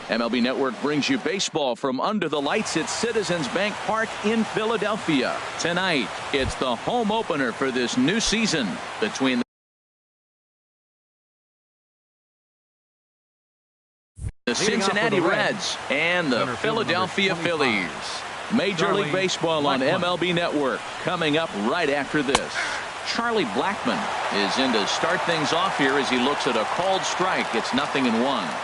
MLB Network brings you baseball from under the lights at Citizens Bank Park in Philadelphia. Tonight, it's the home opener for this new season between the Cincinnati Reds and the Philadelphia Phillies. Major League Baseball on MLB Network coming up right after this. Charlie Blackmon is in to start things off here as he looks at a called strike. It's 0-1.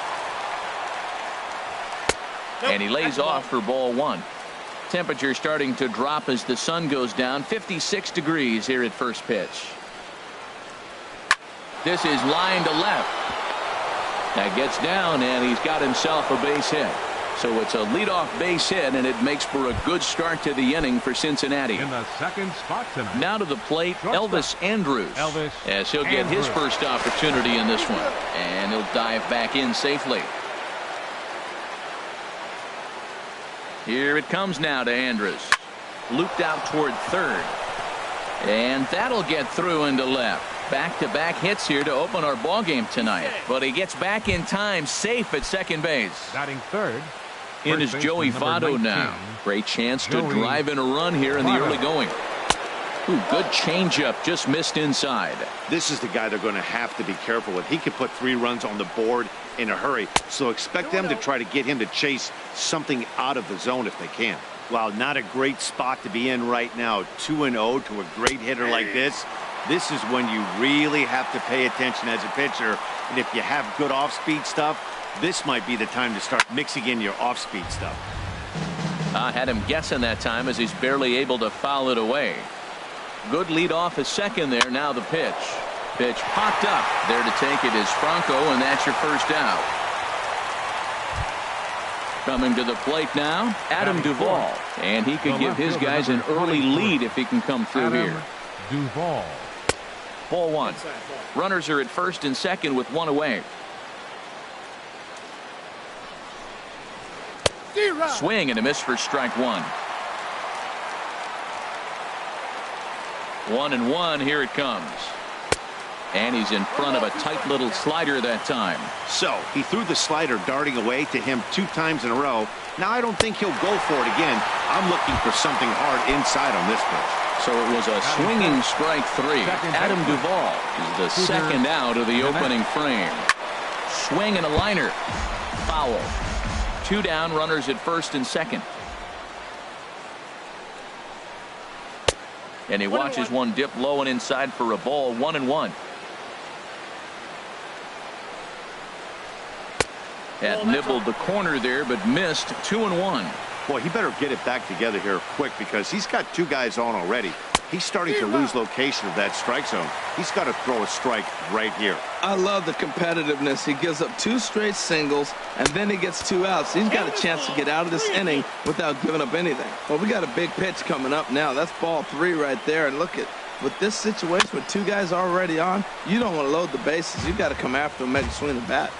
And he lays off for ball one. Temperature starting to drop as the sun goes down. 56 degrees here at first pitch. This is line to left. That gets down, and he's got himself a base hit. So it's a leadoff base hit, and it makes for a good start to the inning for Cincinnati. In the second spot tonight. Now to the plate, Elvis Andrus. As he'll get his first opportunity in this one. And he'll dive back in safely. Here it comes now to Andrus. Looped out toward third. And that'll get through into left. Back-to-back hits here to open our ball game tonight. But he gets back in time, safe at second base. Batting third. In is Joey Votto now. Great chance to drive in a run here in the early going. Ooh, good changeup, just missed inside. This is the guy they're going to have to be careful with. He could put 3 runs on the board in a hurry, so expect them to try to get him to chase something out of the zone if they can. Well, not a great spot to be in right now. 2-0 to a great hitter like this. This is when you really have to pay attention as a pitcher. And if you have good off-speed stuff, this might be the time to start mixing in your off-speed stuff. I had him guessing that time as he's barely able to foul it away. Good lead off a second there. Now the pitch. Pitch popped up. There to take it is Franco, and that's your first out. Coming to the plate now, Adam Duvall. And he could give his guys an early lead if he can come through here. Duvall. Ball one. Runners are at first and second with one away. Swing and a miss for strike one. 1-1. Here it comes. And he's in front of a tight little slider that time. So he threw the slider darting away to him 2 times in a row. Now I don't think he'll go for it again. I'm looking for something hard inside on this pitch. So it was a swinging strike 3. Adam Duvall is the second out of the opening frame. Swing and a liner. Foul. 2 down, runners at first and second. And he watches one dip low and inside for a ball. 1-1. Had nibbled the corner there, but missed. 2-1. Boy, he better get it back together here quick because he's got 2 guys on already. He's starting to lose location of that strike zone. He's got to throw a strike right here. I love the competitiveness. He gives up 2 straight singles, and then he gets 2 outs. He's got a chance to get out of this inning without giving up anything. Well, we got a big pitch coming up now. That's ball 3 right there. And look at with this situation with 2 guys already on, you don't want to load the bases. You got to come after him, make him swing the bat.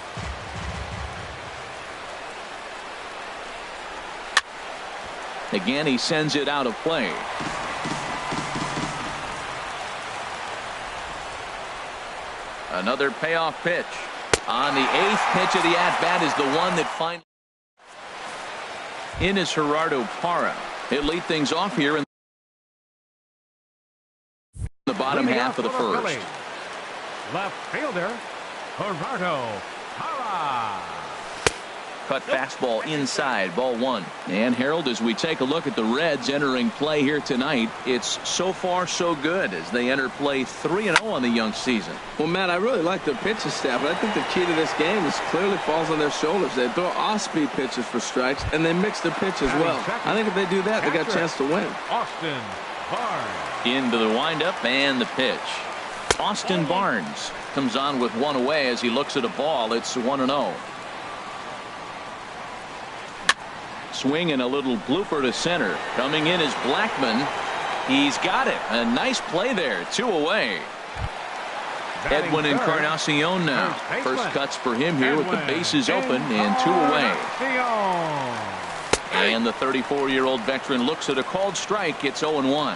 Again, he sends it out of play. Another payoff pitch. On the 8th pitch of the at-bat is the one that finally. In is Gerardo Parra. He'll lead things off here in the bottom half of the first. Left fielder, Gerardo Parra. Cut fastball inside, ball 1. And Harold, as we take a look at the Reds entering play here tonight, it's so far so good as they enter play 3-0 on the young season. Well, Matt, I really like their pitching staff, but I think the key to this game is clearly falls on their shoulders. They throw off-speed pitches for strikes, and they mix their pitch as well. I think if they do that, they got a chance to win. Austin Barnes. Into the windup and the pitch. Austin Barnes comes on with one away as he looks at a ball. It's 1-0. Swing and a little blooper to center. Coming in is Blackmon. He's got it. A nice play there. 2 away. Edwin Encarnacion now. First cuts for him here with the bases open and 2 away. And the 34-year-old veteran looks at a called strike. It's 0-1.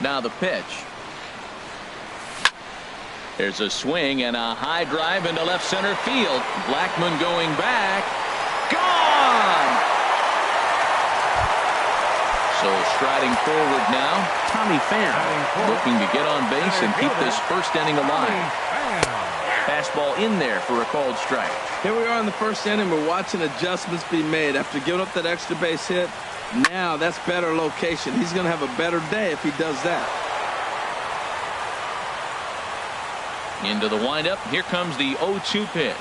Now the pitch. There's a swing and a high drive into left center field. Blackmon going back. gone! So striding forward now, Tommy Pham looking to get on base and keep this first inning alive. Fastball in there for a called strike. Here we are in the first inning. We're watching adjustments be made after giving up that extra base hit. Now that's better location. He's going to have a better day if he does that. Into the windup. Here comes the 0-2 pitch.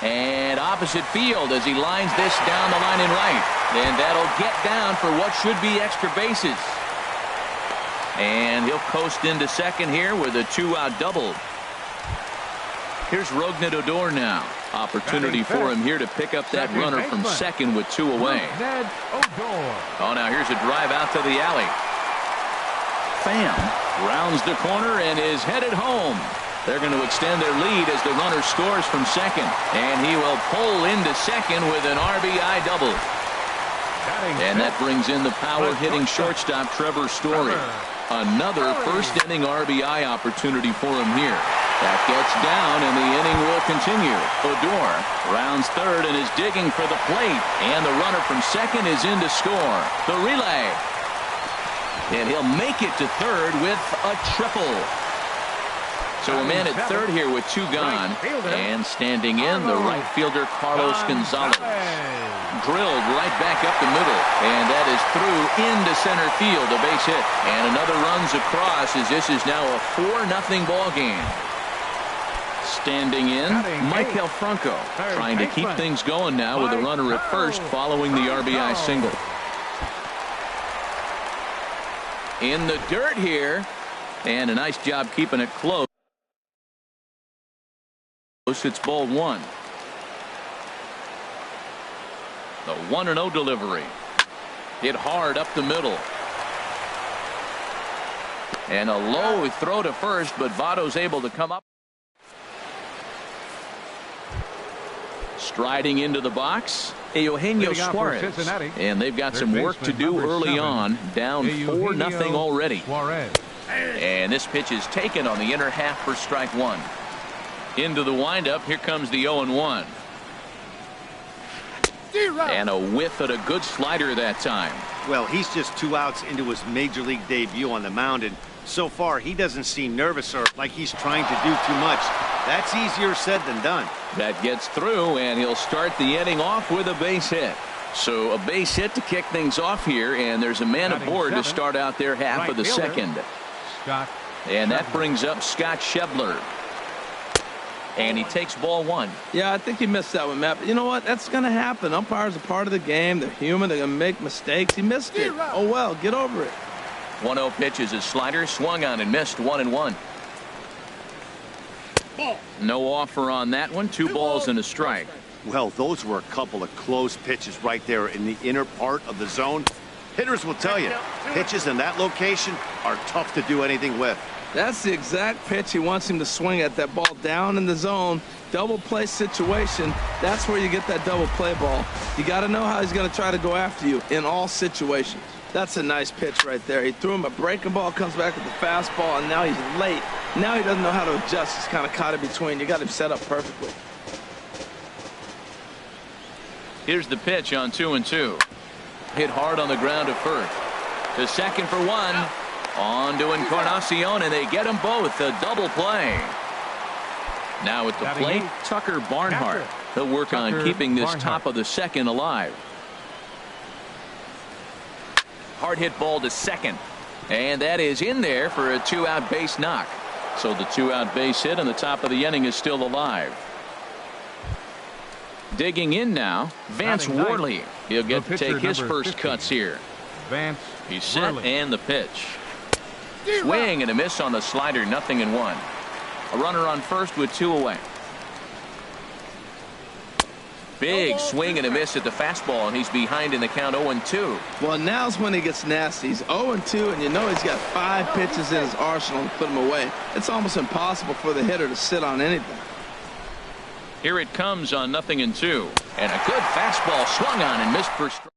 And opposite field as he lines this down the line in right. And that'll get down for what should be extra bases. And he'll coast into second here with a 2-out double. Here's Rougned Odor now. Opportunity for him here to pick up that runner from second with 2 away. Oh, now here's a drive out to the alley. Pham rounds the corner and is headed home. They're going to extend their lead as the runner scores from second. And he will pull into second with an RBI double. And that brings in the power-hitting shortstop Trevor Story. Another first-inning RBI opportunity for him here. That gets down, and the inning will continue. Odor rounds third and is digging for the plate. And the runner from second is in to score. The relay. And he'll make it to third with a triple. So a man at third here with 2 gone. And standing in, the right fielder Carlos Gonzalez. Drilled right back up the middle. And that is through into center field. A base hit. And another runs across as this is now a 4-0 ball game. Standing in, Maikel Franco. Trying to keep things going now with a runner at first following the RBI single. In the dirt here. And a nice job keeping it close. It's ball 1. The 1-0 delivery. Hit hard up the middle. And a low throw to first, but Votto's able to come up. Striding into the box, Eugenio Suarez. And they've got some work to do early on. Down 4-0 already. And this pitch is taken on the inner half for strike 1. Into the windup. Here comes the 0-1. And a whiff at a good slider that time. Well, he's just 2 outs into his major league debut on the mound, and so far he doesn't seem nervous or like he's trying to do too much. That's easier said than done. That gets through, and he'll start the inning off with a base hit. So a base hit to kick things off here, and there's a man aboard to start out their half of the second. And that brings up Scott Schebler. And he takes ball 1. Yeah, I think he missed that one, Matt. But you know what? That's going to happen. Umpires are part of the game. They're human. They're going to make mistakes. He missed it. Oh, well, get over it. 1-0 pitch is a slider. Swung on and missed. 1-1. No offer on that one. 2 balls and a strike. Well, those were a couple of close pitches right there in the inner part of the zone. Hitters will tell you, pitches in that location are tough to do anything with. That's the exact pitch he wants him to swing at. That ball down in the zone. Double play situation. That's where you get that double play ball. You got to know how he's going to try to go after you in all situations. That's a nice pitch right there. He threw him a breaking ball, comes back with the fastball, and now he's late. Now he doesn't know how to adjust. He's kind of caught in between. You got him set up perfectly. Here's the pitch on 2-2. Hit hard on the ground at first. To second for 1. On to Encarnacion, and they get them both. A double play. Now at the plate, Tucker Barnhart. He'll work on keeping this top of the second alive. Hard hit ball to second. And that is in there for a 2-out base knock. So the 2-out base hit on the top of the inning is still alive. Digging in now, Vance Worley. He'll get to take his first cuts here. He's set and the pitch. Swing and a miss on the slider, 0-1. A runner on first with 2 away. Big swing and a miss at the fastball, and he's behind in the count 0-2. Well, now's when he gets nasty. He's 0-2, and you know he's got 5 pitches in his arsenal to put him away. It's almost impossible for the hitter to sit on anything. Here it comes on 0-2. And a good fastball swung on and missed for strike.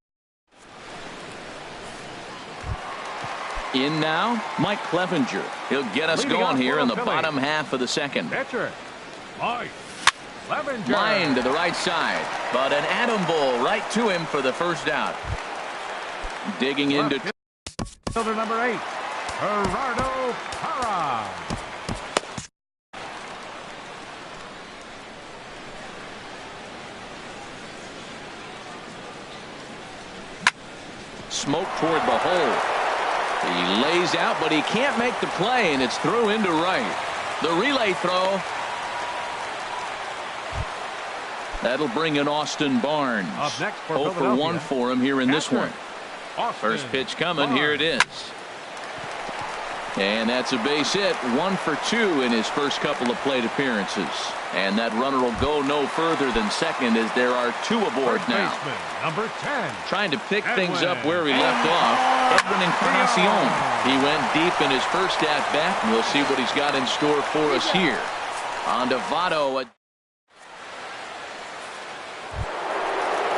In now, Mike Clevenger. He'll get us going here in the bottom half of the second. Clevenger. Line to the right side, but an atom ball right to him for the first out. Digging into Fielder number 8, Gerardo Parra. smoke toward the hole. He lays out, but he can't make the play, and it's through into right. The relay throw. That'll bring in Austin Barnes. Up next for 0 for 1 for him here in this one. First pitch coming. Here it is. And that's a base hit. 1 for 2 in his first couple of plate appearances. And that runner will go no further than second as there are 2 aboard now. Number 10. Trying to pick things up where he left off. Edwin Encarnacion. He went deep in his first at-bat, and we'll see what he's got in store for us here. On to Votto.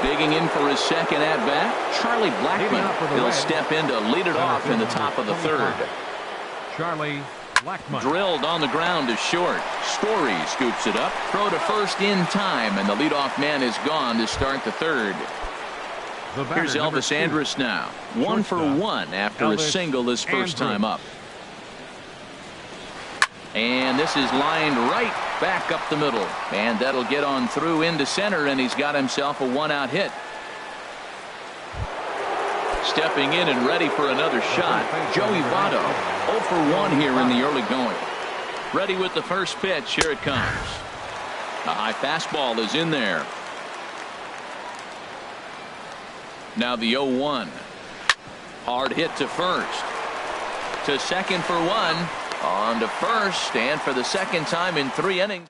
Digging in for his second at-bat, Charlie Blackmon. He'll step in to lead it off in the top of the third. Charlie Blackmon. Drilled on the ground to short. Story scoops it up. Throw to first in time, and the leadoff man is gone to start the third. Here's Elvis Andrus now. 1 for 1 after a single his first time up. And this is lined right back up the middle. And that'll get on through into center, and he's got himself a 1-out hit. Stepping in and ready for another shot, Joey Votto. 0 for 1 here in the early going. Ready with the first pitch. Here it comes. A high fastball is in there. Now the 0-1. Hard hit to first. To second for 1. On to first, and for the second time in 3 innings.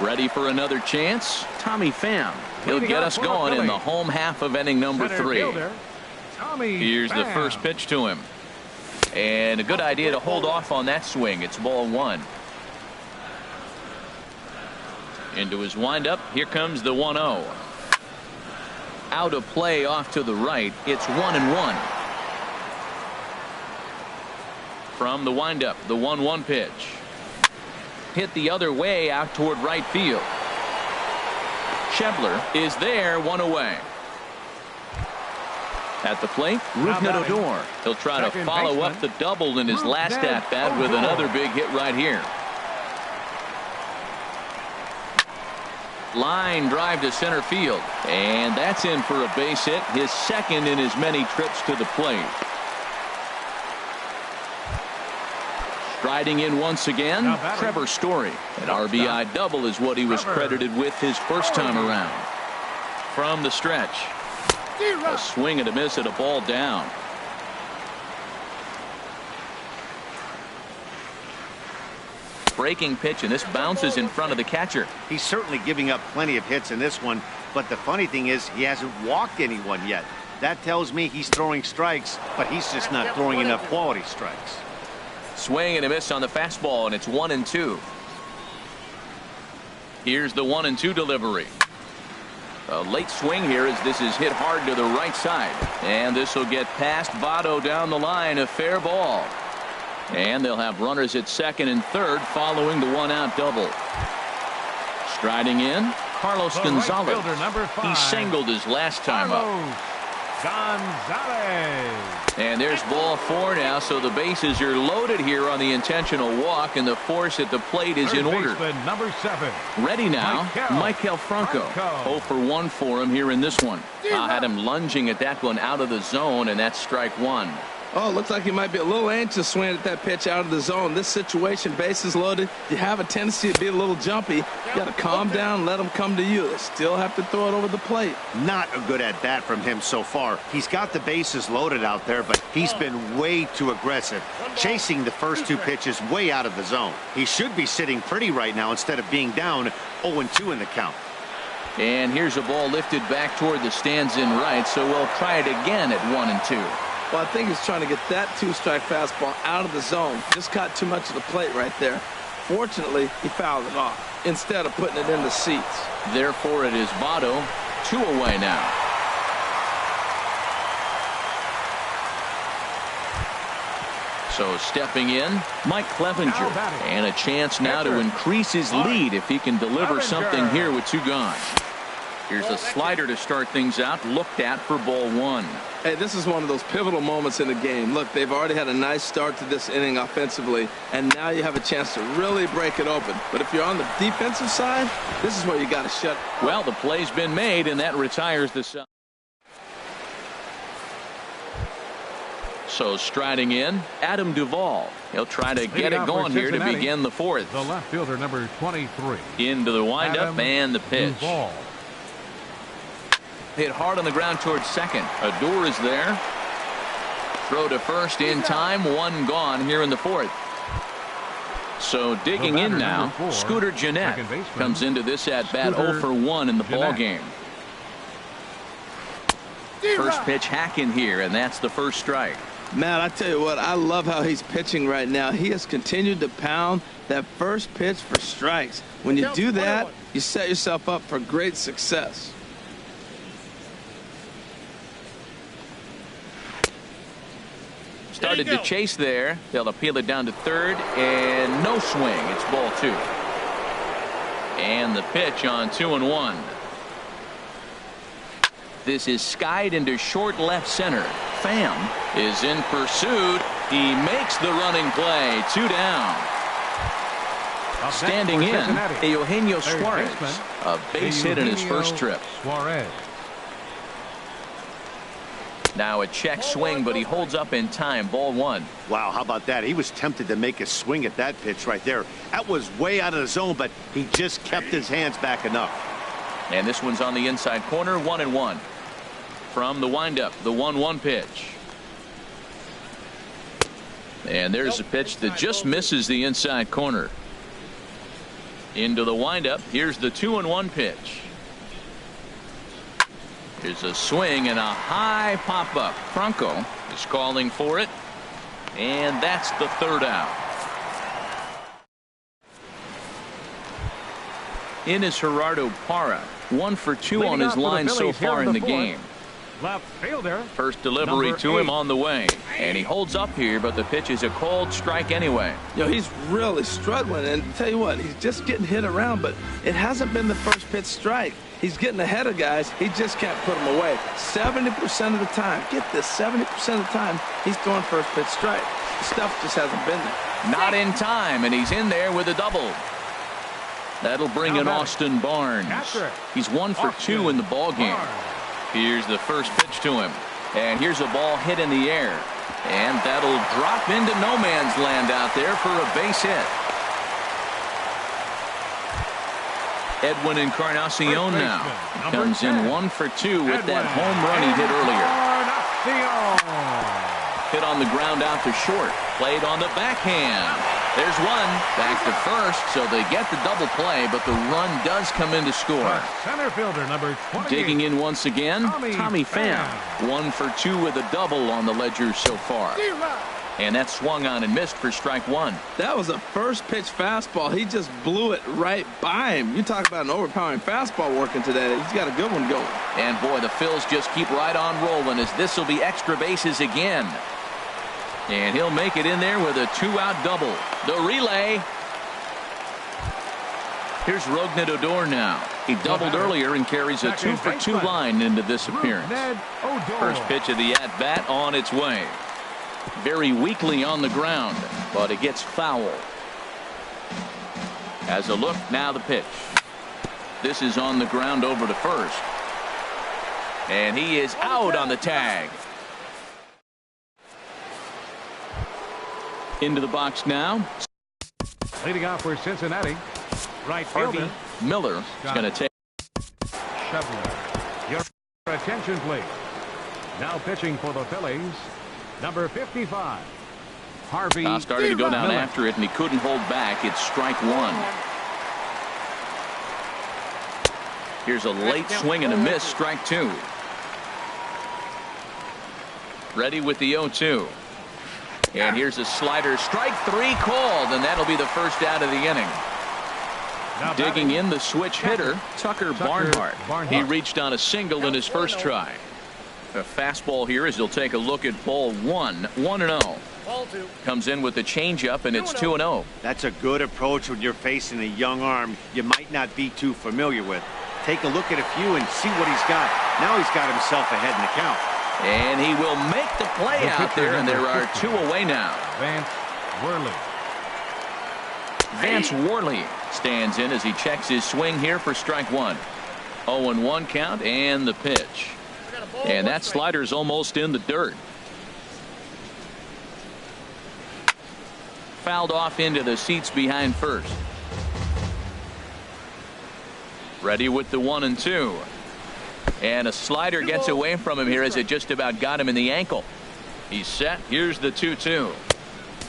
Ready for another chance? Tommy Pham. He'll get us going in the home half of inning number 3. Here's the first pitch to him. And a good idea to hold off on that swing. It's ball 1. Into his windup. Here comes the 1-0. Out of play off to the right. It's 1-1. From the windup, the 1-1 pitch. Hit the other way out toward right field. Schebler is there, 1 away. At the plate, Rougned Odor. He'll try to follow up the double in his last at-bat with another big hit right here. Line drive to center field. And that's in for a base hit, his second in his many trips to the plate. Striding in once again, Trevor Story. An RBI double is what he was credited with his first time around. From the stretch, a swing and a miss at a ball down. Breaking pitch, and this bounces in front of the catcher. He's certainly giving up plenty of hits in this one, but the funny thing is he hasn't walked anyone yet. That tells me he's throwing strikes, but he's just not throwing enough quality strikes. Swing and a miss on the fastball, and it's 1-2. Here's the 1-2 delivery. A late swing here as this is hit hard to the right side. And this will get past Votto down the line, a fair ball. And they'll have runners at second and third following the 1-out double. Striding in, Carlos Gonzalez. He singled his last time up. Gonzalez. And there's ball 4 now, so the bases are loaded here on the intentional walk, and the force at the plate is in order. Number 7. Ready now, Maikel Franco. 0 for 1 for him here in this one. I had him lunging at that one out of the zone, and that's strike 1. Oh, looks like he might be a little anxious swinging at that pitch out of the zone. This situation, bases loaded, you have a tendency to be a little jumpy. You got to calm down, let them come to you. They still have to throw it over the plate. Not a good at-bat from him so far. He's got the bases loaded out there, but he's been way too aggressive, chasing the first 2 pitches way out of the zone. He should be sitting pretty right now instead of being down 0-2 in the count. And here's a ball lifted back toward the stands in right, so we'll try it again at 1-2. Well, I think he's trying to get that 2-strike fastball out of the zone. Just caught too much of the plate right there. Fortunately, he fouled it off instead of putting it in the seats. Therefore, it is Votto, 2 away now. So stepping in, Mike Clevenger. And a chance now to increase his lead if he can deliver something here with 2 gone. Here's a slider to start things out, looked at for ball 1. Hey, this is one of those pivotal moments in the game. Look, they've already had a nice start to this inning offensively, and now you have a chance to really break it open. But if you're on the defensive side, this is where you got to shut. Well, the play's been made, and that retires the side. So striding in, Adam Duvall. He'll try to get it going here to begin the 4th. The left fielder, number 23. Into the windup and the pitch. Duvall. Hit hard on the ground towards second. Odor is there. Throw to first in time. 1 gone here in the 4th. So digging in now, Scooter Gennett comes into this at bat 0 for 1 in the ball game. First pitch hacking here, and that's the first strike. Matt, I tell you what, I love how he's pitching right now. He has continued to pound that first pitch for strikes. When you do that, you set yourself up for great success. Started to chase there. They'll appeal it down to third, and no swing. It's ball 2. And the pitch on 2-1. This is skied into short left center. Pham is in pursuit. He makes the running play. 2 down. Standing in, Eugenio Suarez. A base hit in his first trip. Suarez. Now a check swing, but he holds up in time. Ball 1. Wow, how about that? He was tempted to make a swing at that pitch right there. That was way out of the zone, but he just kept his hands back enough. And this one's on the inside corner. 1-1. From the windup, the 1-1 pitch. And there's a pitch that just misses the inside corner. Into the windup. Here's the 2-1 pitch. Here's a swing and a high pop-up. Franco is calling for it. And that's the 3rd out. In is Gerardo Parra. 1 for 2 on his line so far in the game. Left fielder. First delivery number to him 8. on the way. And he holds up here, but the pitch is a cold strike anyway. He's really struggling, and tell you what, he's just getting hit around, but it hasn't been the first pitch strike. He's getting ahead of guys. He just can't put them away. 70% of the time, get this, 70% of the time, he's throwing first pitch strike. The stuff just hasn't been there. Not in time, and he's in there with a double. That'll bring in Austin Barnes. He's 1 for 2 in the ball game. Here's the first pitch to him. And here's a ball hit in the air. And that'll drop into no man's land out there for a base hit. Edwin Encarnacion now comes in 1 for 2 with that home run he hit earlier. Hit on the ground out to short. Played on the backhand. There's one. Back to first, so they get the double play, but the run does come in to score. Center fielder number 20. Digging in once again, Tommy Pham. 1 for 2 with a double on the ledger so far. And that swung on and missed for strike 1. That was a first pitch fastball. He just blew it right by him. You talk about an overpowering fastball working today. He's got a good one going. And boy, the Phils just keep right on rolling as this will be extra bases again. And he'll make it in there with a 2-out double. The relay. Here's Rougned Odor now. He doubled earlier and carries a 2 for 2 line into this appearance. First pitch of the at-bat on its way. Very weakly on the ground, but it gets foul. As a look, now the pitch. This is on the ground over to first. And he is out on the tag. Into the box now. Leading off for Cincinnati. Right Harvey fielder. Miller is going to take. Chevrolet. Your attention, please. Now pitching for the Phillies. Number 55. Harvey Started to go down Miller. after it, and he couldn't hold back. It's strike 1. Here's a late swing and a miss. Strike 2. Ready with the 0-2. And here's a slider. Strike 3 called, and that'll be the first out of the inning. Now Digging batting. in the switch hitter, Tucker Barnhart. He reached on a single in his first try. A fastball here as he'll take a look at ball 1. 1-0. Comes in with the changeup, and it's 2-0. That's a good approach when you're facing a young arm you might not be too familiar with. Take a look at a few and see what he's got. Now he's got himself ahead in the count. And he will make the play out there, and there are 2 away now. Vance Worley stands in as he checks his swing here for strike 1. 0-1 count and the pitch. And that slider's almost in the dirt. Fouled off into the seats behind first. Ready with the 1-2. And a slider gets away from him here as it just about got him in the ankle. He's set. Here's the 2-2.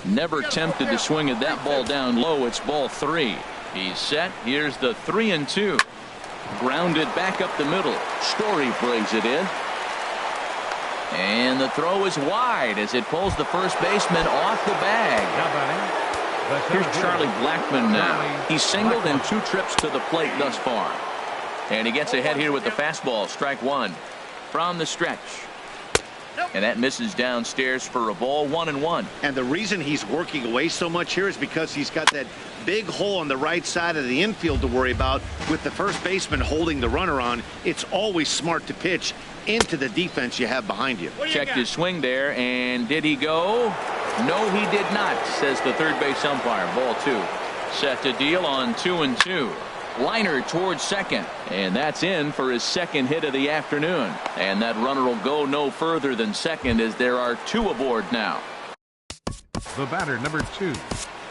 Never tempted to swing at that ball down low. It's ball 3. He's set. Here's the 3-2. Grounded back up the middle. Story brings it in. And the throw is wide as it pulls the first baseman off the bag. Here's Charlie Blackmon now. He's singled in 2 trips to the plate thus far. And he gets ahead here with the fastball. Strike 1 from the stretch. And that misses downstairs for a ball. 1-1. And the reason he's working away so much here is because he's got that big hole on the right side of the infield to worry about. With the first baseman holding the runner on, it's always smart to pitch into the defense you have behind you. Checked his swing there, and did he go? No, he did not, says the third base umpire. Ball 2. Set to deal on 2-2. Liner towards second, and that's in for his second hit of the afternoon. And that runner will go no further than second as there are 2 aboard now. The batter, number 2.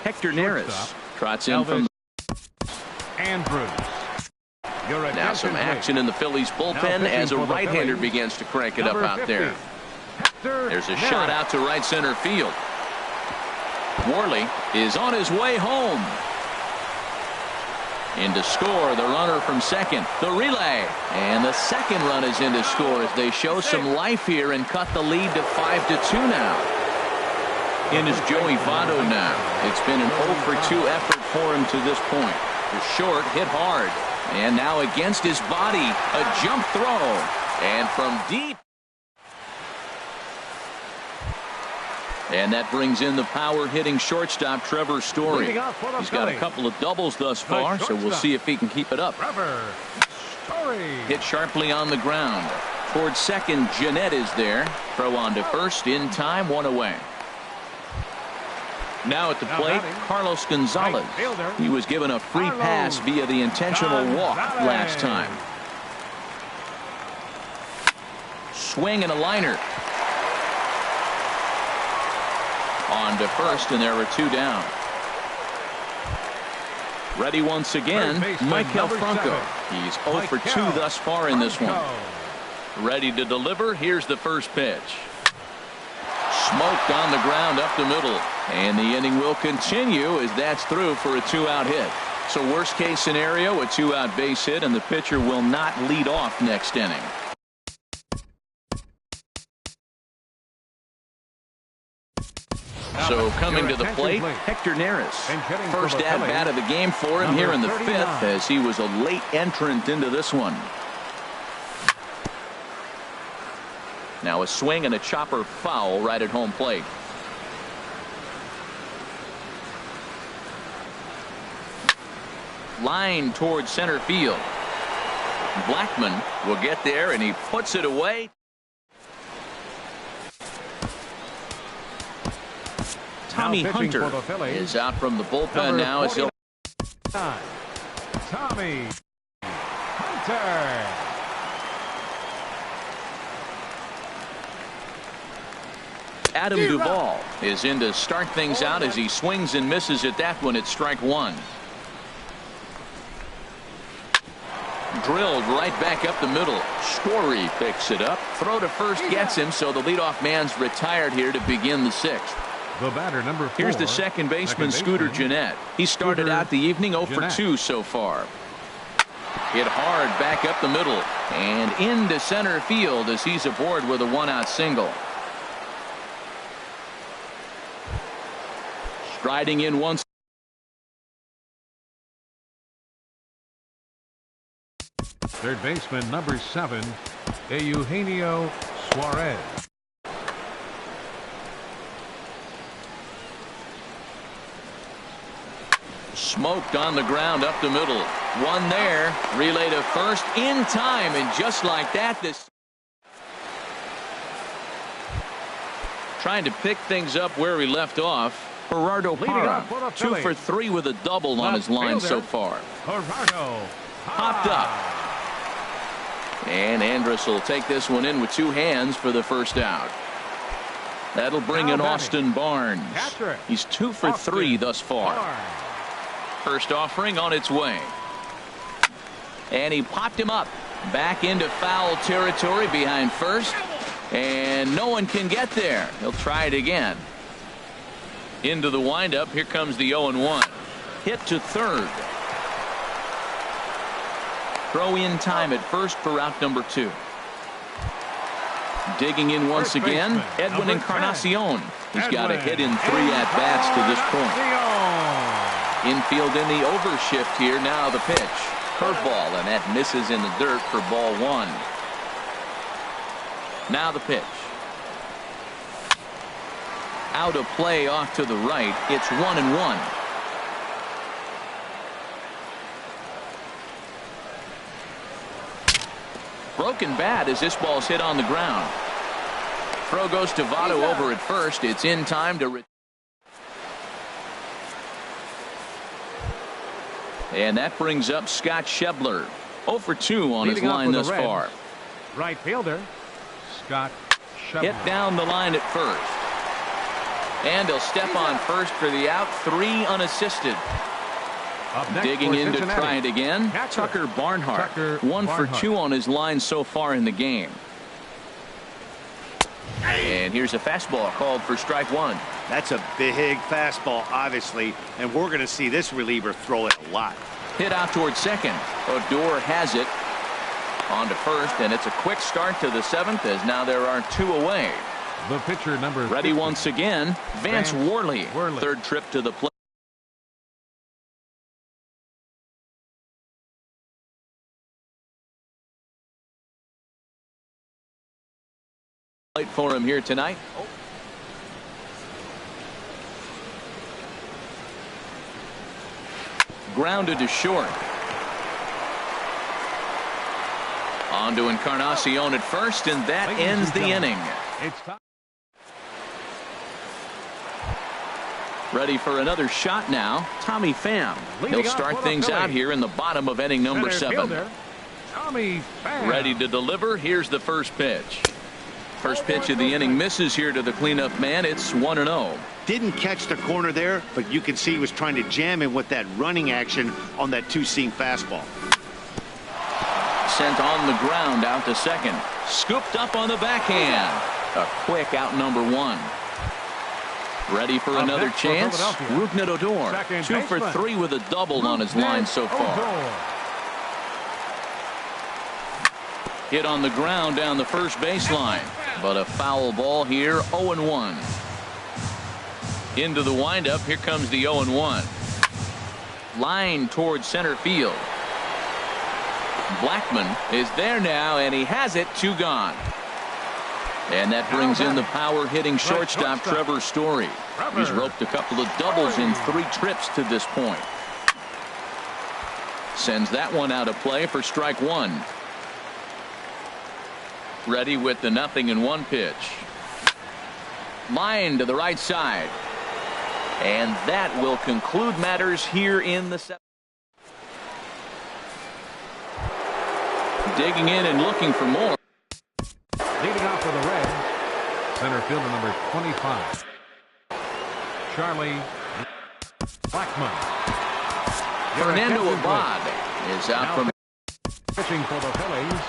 Hector Neris trots in from Andrews. now some action in the Phillies bullpen as a right-hander begins to crank it up out there. There's a shot out to right center field. Worley is on his way home. In to score, the runner from second. The relay. And the second run is in to score as they show some life here and cut the lead to 5-2 now. In is Joey Votto now. It's been an 0-for-2 effort for him to this point. The short hit hard. And now against his body, a jump throw. And from deep. And that brings in the power-hitting shortstop, Trevor Story. He's got a couple of doubles thus far, so we'll see if he can keep it up. Hit sharply on the ground. Towards second, Jeanette is there. Throw on to first, in time, 1 away. Now at the plate, Carlos Gonzalez. He was given a free pass via the intentional walk last time. Swing and a liner. On to first, and there are 2 down. Ready once again, Michael Franco. He's 0-for-2 thus far in this one. Ready to deliver. Here's the first pitch. Smoked on the ground up the middle. And the inning will continue as that's through for a 2-out hit. So worst case scenario, a 2-out base hit, and the pitcher will not lead off next inning. So coming to the plate, Hector Neris. First at-bat of the game for him here in the 5th as he was a late entrant into this one. Now a swing and a chopper foul right at home plate. Line towards center field. Blackmon will get there, and he puts it away. Tommy Hunter is out from the bullpen now as he'll. Tommy Hunter. Adam Duvall is in to start things out as he swings and misses at that one at strike 1. Drilled right back up the middle. Story picks it up. Throw to first gets him, so the leadoff man's retired here to begin the 6th. The batter, number 4. Here's the second baseman, Scooter Gennett. He started out the evening 0-for-2 so far. Hit hard back up the middle and into center field as he's aboard with a 1-out single. Striding in once. Third baseman, number 7, Eugenio Suarez. smoked on the ground up the middle. One there. Relay to first in time. And just like that, this trying to pick things up where he left off. Gerardo Parra, 2 for 3 with a double on his line so far. Gerardo Popped up. And Andrus will take this one in with 2 hands for the first out. That'll bring in Austin Barnes. He's 2 for 3 thus far. First offering on its way. And he popped him up. Back into foul territory behind first. And no one can get there. He'll try it again. Into the windup. Here comes the 0-1. Hit to third. Throw in time at first for out number 2. Digging in once again, Edwin Encarnacion. He's got a hit in 3 at-bats to this point. Infield in the overshift here. Now the pitch. Curveball, and that misses in the dirt for ball 1. Now the pitch. Out of play off to the right. It's 1-1. Broken bat as this ball's hit on the ground. Throw goes to Votto over at first. It's in time to. And that brings up Scott Schebler. 0 for 2 on his line thus far. Right fielder, Scott Schebler. Hit down the line at first. And he'll step on first for the out. 3 unassisted. Digging in to try it again. Tucker Barnhart. 1 for 2 on his line so far in the game. And here's a fastball called for strike 1. That's a big fastball, obviously, and we're going to see this reliever throw it a lot. Hit out towards second. Odor has it. On to first, and it's a quick start to the 7th as now there are 2 away. The pitcher number 50. Ready once again, Vance Worley. Third trip to the plate. For him here tonight. Grounded to short. On to Encarnacion at first, and that ends the inning. Ready for another shot now. Tommy Pham. He'll start things out here in the bottom of inning number 7. Tommy Pham. Ready to deliver. Here's the first pitch. First pitch of the inning misses here to the cleanup man. It's 1-0. Didn't catch the corner there, but you can see he was trying to jam him with that running action on that 2-seam fastball. Sent on the ground out to second. Scooped up on the backhand. A quick out number 1. Ready for another chance. Rougned Odor. 2 for 3 with a double on his line so far. Hit on the ground down the first baseline. But a foul ball here. 0-1. Into the windup. Here comes the 0-1. Line towards center field. Blackman is there now, and he has it. 2 gone. And that brings in the power hitting shortstop Trevor Story. He's roped a couple of doubles in 3 trips to this point. Sends that one out of play for strike 1. Ready with the 0-1 pitch. Line to the right side. And that will conclude matters here in the 7th. Digging in and looking for more. Leading off for the Reds, center fielder number 25, Charlie Blackmon. Fernando Abad is out from. Pitching for the Phillies,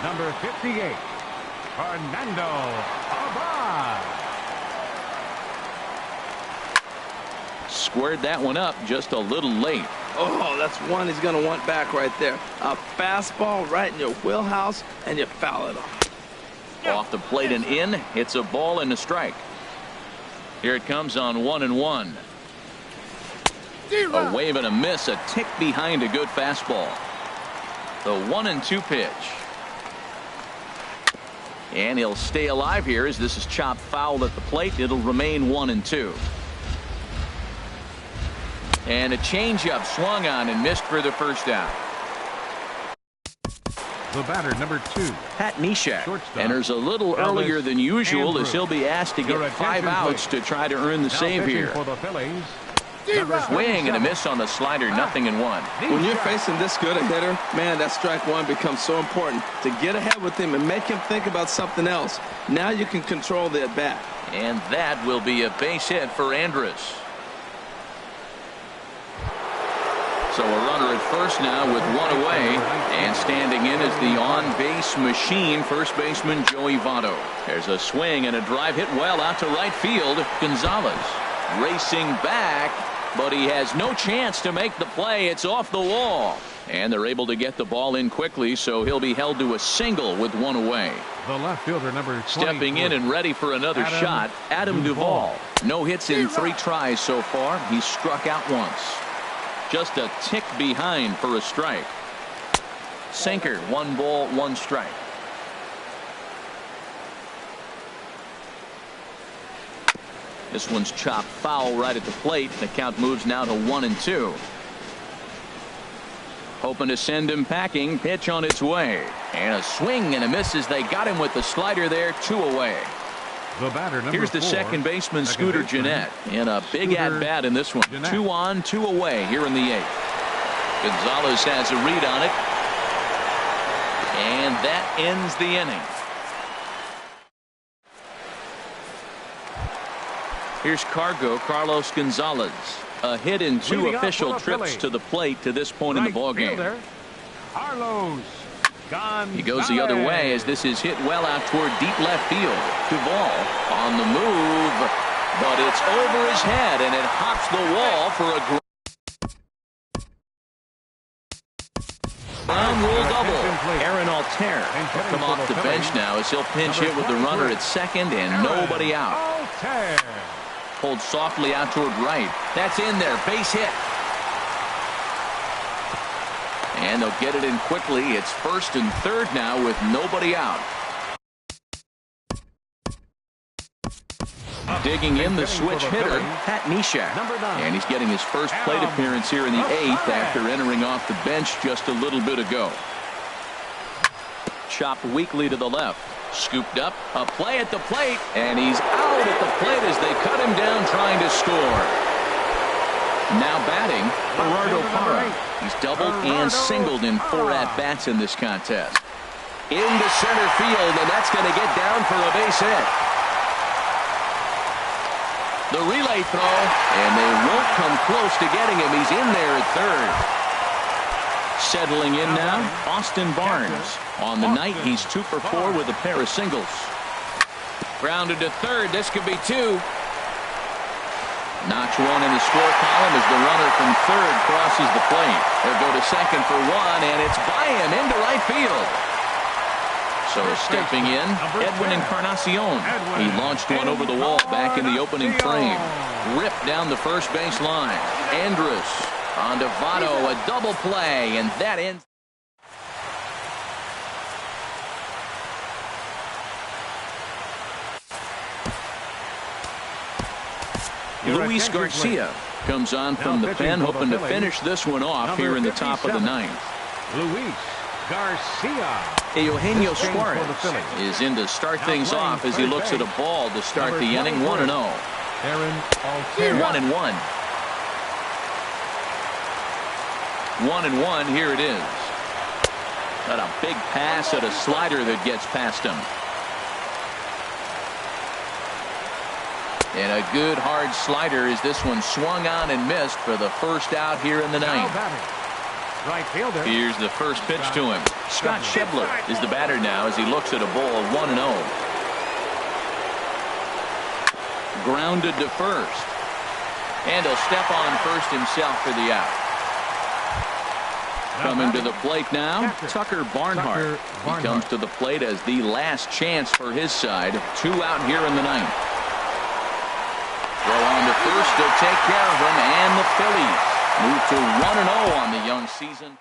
number 58, Fernando Abad. Squared that one up just a little late. Oh, that's one he's going to want back right there. A fastball right in your wheelhouse, and you foul it off. Off the plate and in. It's a ball and a strike. Here it comes on 1-1. A wave and a miss. A tick behind a good fastball. The 1-2 pitch. And he'll stay alive here as this is chopped foul at the plate. It'll remain 1-2. And a changeup swung on and missed for the first down. The batter, number 2. Pat Neshek Shortstop. enters a little earlier than usual Andrew. as he'll be asked to Your get 5 attention, outs please. to try to earn the Now save pitching here. for the Phillies. Swing and a miss on the slider, nothing in one. When you're facing this good a hitter, man, that strike one becomes so important to get ahead with him and make him think about something else. Now you can control the at-bat. And that will be a base hit for Andrus. So a runner at first now with 1 away, and standing in is the on-base machine, first baseman Joey Votto. There's a swing and a drive hit well out to right field. Gonzalez racing back, but he has no chance to make the play. It's off the wall, and they're able to get the ball in quickly, so he'll be held to a single with 1 away. The left fielder, number 23. Stepping in and ready for another shot, Adam Duvall. No hits in 3 tries so far. He's struck out once. Just a tick behind for a strike. Sinker, 1 ball, 1 strike. This one's chopped foul right at the plate. The count moves now to 1-2. Hoping to send him packing. Pitch on its way. And a swing and a miss as they got him with the slider there. 2 away. The batter, number Here's the 4. second baseman, Scooter Gennett, in a big Scooter at-bat in this one. Gennett. 2 on, 2 away here in the 8th. Gonzalez has a read on it. And that ends the inning. Here's Carlos Gonzalez. A hit in 2 Leading official up for the trips Phillies. to the plate to this point in the ballgame. Carlos Gonzalez. He goes the other way as this is hit well out toward deep left field. Duvall on the move, but it's over his head and it hops the wall for a ground rule double. Aaron Altair will come off the bench now as he'll pinch hit with the runner at second and nobody out. Altair. Pulled softly out toward right. That's in there. Base hit. And they'll get it in quickly. It's first and third now with nobody out. Digging in the switch hitter, Pat Neshek. And he's getting his first plate appearance here in the 8th after entering off the bench just a little bit ago. Chopped weakly to the left. Scooped up, a play at the plate, and he's out at the plate as they cut him down trying to score. Now batting, Gerardo Parra. He's doubled and singled in 4 at-bats in this contest. Into center field, and that's going to get down for a base hit. The relay throw, and they won't come close to getting him. He's in there at third. Settling in now, Austin Barnes. On the night, he's 2 for 4 with a pair of singles. Grounded to third. This could be 2. Notch 1 in the score column as the runner from third crosses the plate. They'll go to second for 1, and it's by him into right field. So stepping in, Edwin Encarnacion. He launched one over the wall back in the opening frame. Ripped down the first base line. Andrus on to Votto, a double play, and that ends. Luis Garcia comes on from the pen, hoping to finish this one off here in the top of the 9th. Luis Garcia. Eugenio Suarez is in to start things off as he looks at a ball to start the inning. 1-0. Aaron Altair. 1-1. 1-1. Here it is. Got a big pass at a slider that gets past him. And a good hard slider as this one swung on and missed for the first out here in the 9th. Right fielder. Here's the first pitch to him. Scott Schebler is the batter now as he looks at a ball 1-0. Grounded to first. And he'll step on first himself for the out. Coming to the plate now, Tucker Barnhart. He comes to the plate as the last chance for his side. 2 out here in the 9th. Throw on to first, he'll take care of him, and the Phillies move to 1-0 on the young season.